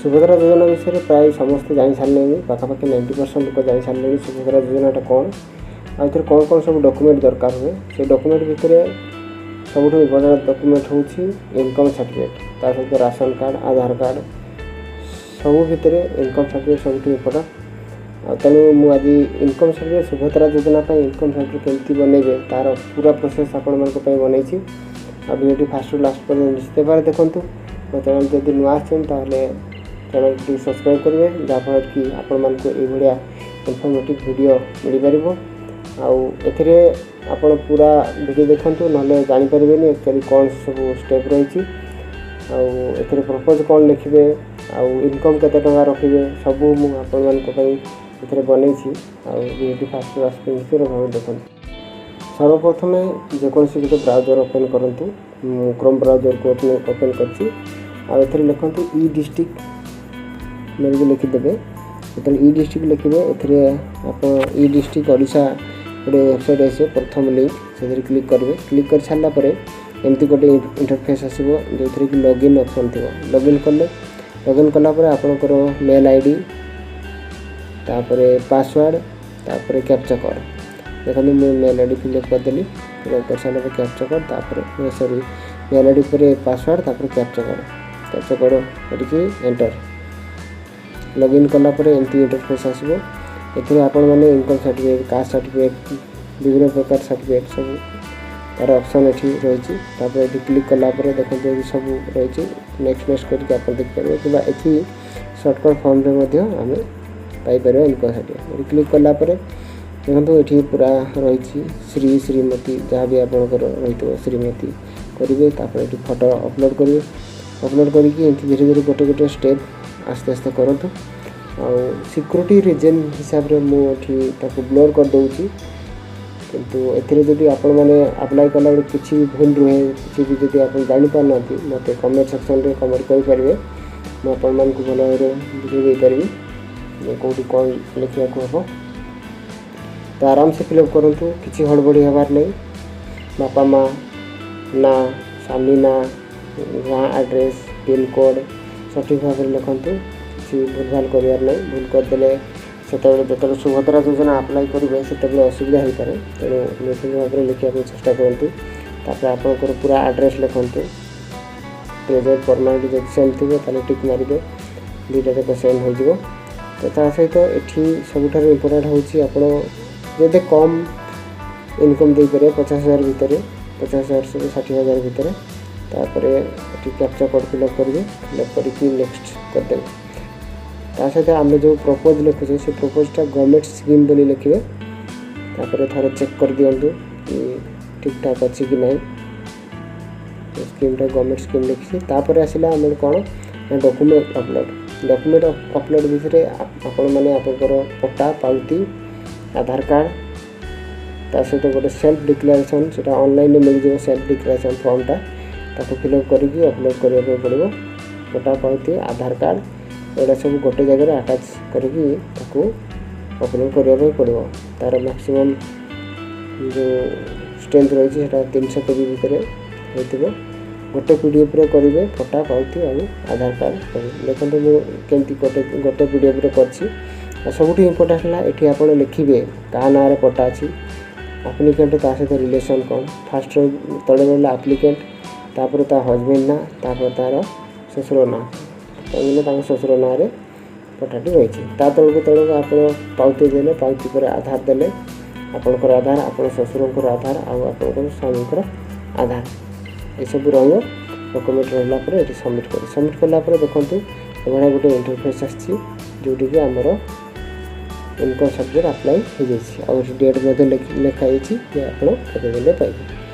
सुभद्रा योजना विषय प्राय समस्त जानी सारे पाखापाखि 90% लोक जानी सारे सुभद्रा योजनाटा कौन आउ कौन कौन सब डॉक्यूमेंट दरकार हुए से डॉक्यूमेंट भितर सबुठ इम्पोर्टेंट डॉक्यूमेंट हूँ इनकम सर्टिफिकेट ता सहित राशन कार्ड आधार कार्ड सब भितर इनकम सर्टिफिकेट सब इम्पोर्टेंट तेणु मुझे इनकम सर्टिफिकेट सुभद्रा योजना इनकम सर्टिफिकेट केमती बनइबे तार पूरा प्रोसेस आपण बनई वीडियो फास्ट टू लास्ट पर निश्चित भाव देखूँ मो चैनल जब नुआ आसछन चैनल टी सब्सक्राइब करेंगे जहाँफल कि आपण मानक ये इनफॉर्मेटिव वीडियो मिल पार आपण पूरा वीडियो देखु ना जापर एक्चुअली कौन सब स्टेप रही आउ प्रपोज कौन लिखे आउ इनकम केते टंका रखिए सबू मुझे बनई वीडियो फास्ट लास्ट निश्चित भाव देखते सर्वप्रथम जेकोसी गोटे ब्राउजर ओपन करूँ क्रोम ब्राउजर को ओपन कर लिखु ई डिस्ट्रिक्ट मेरे लिखिदेवे जो ई डिस्ट्रिक्ट लिखे आप ई डिस्ट्रिक्ट ओडिशा गोटे वेबसाइट आसे प्रथम लिंक से क्लिक करेंगे क्लिक कर सारापर एमती गोटे इंटरफेस आसो जो थी कि लॉगिन ऑप्शन थी लॉगिन कलापर आपणकर मेल आईडी तापर पासवर्ड तापर कैप्चा कोड देखो मुझे मेल आईडी फिलअप करदेली फिलअप कर सारा कैप्चा कोड तापर सॉरी मेल आईडी पर पासवर्ड तापर कैप्चा कोड करके एंटर लॉगिन कलापर एमती इंटरफेस आसो ये आपण मैंने इनकम सर्टिफिकेट कास्ट सर्टिफिकेट विभिन्न प्रकार सर्टिफिकेट सब तार ऑप्शन ये रही ये क्लिक कलापर देखते ये सब रही नेक्स्ट करके आप देखिए कि ये सर्टकट फॉर्म आम पाइपर इनकम सर्टिफिकेट क्लिक कलापर देखो ये पूरा रही श्री श्रीमती जहाँ भी आपंकर रही श्रीमती करेंगे ये फोटो अपलोड करेंगे अपलोड करके धीरे धीरे गोटे गोटे स्टेप आस्ते आस्ते करूँ सिक्योरिटी रीजन हिसाब से मुझे ब्लोर कर दूसरी किंतु एथि आपण मैंने अप्लाई कला किसी भूल रुहे किसी भी जब आप जापार ना मत कमेंट सेक्शन में कमेंट करेंगे मुझे भल भाव बुझे पारि कौटी कौन लिखा हम तो आराम से फिलअप करूँ किसी हड़बड़ी हबार नहीं बापा माँ ना स्वामी ना गाँ एड्रेस पिन कोड सठिक भाव में लिखुँ किसी भूल भाल करार नहीं भूल करदे से जो सुभद्रा योजना अप्लाई करेंगे से असुविधा हो पाए तेणु निश्चित भाव में लिखा चेष्टा करूँ तापर आपंकर पूरा एड्रेस लिखुँ प्रेजेंट परमानेंट जब सेम थी टिक मारिदे दुईटा जाक सेम हो तो सहित ये सबुठ इम्पोर्टाट हूँ जब कम इनकम दे पारे 50,000 भितर 50,000 से 60,000 भितर तापर कैप्चा कोड फिलअप करेंगे फिलअप करके नेक्स्ट करदे सहित आम जो प्रपोज लिखुचे से प्रपोजटा गवर्नमेंट स्कीम बोली लिखे तापर थोड़ा चेक कर दिंतु कि ठीक ठाक अच्छी कि नहीं स्कीमटा गवर्नमेंट स्कीम लिखी तापर आसला आम कौन डॉक्यूमेंट अपलोड भितर आपण मैंने आपंकर पट्टा पावती आधार कार्ड ता सहित गोटे सेल्फ डिक्लेरेशन से ऑनलाइन मिल जाए सेल्फ डिक्लेरेशन फॉर्मटा ताको फिलअप करके अपलोड करने पड़ो पट्टा पावती आधार कार्ड एटा सब गोटे जगह अटैच करके अपलोड करने पड़ो तार मैक्सिमम जो स्ट्रेंथ रही है 300 KB भितर हो गोटे पीडीएफ रे करेंगे पट्टा पावती और आधार कार्ड देखते मुझे गोटे पीडीएफ रे कर सबुठ इम्पोर्टाट है ये आप लिखे क्या ना पट्टा अच्छी आप्लिकेंट ता सहित रिलेसन कौन फास्ट तले रहा आप्लिकेंट तापर ता हजबैंड ना तापर तार ससुर ना कहीं ससुर ना पट्टाटी रही तलक आप पावती देले पावती पर आधार देले आपंकर आधार आप ससुर आधार आपंकर स्वामी आधार ये सब डॉक्यूमेंट रहा सबमिट कलापर देखूँ ये गोटे इंटरफेस आसोटी कि आमर इनकम सर्टिफिकेट अप्लाई हो जाए डेट लिखाई आप पाइबे।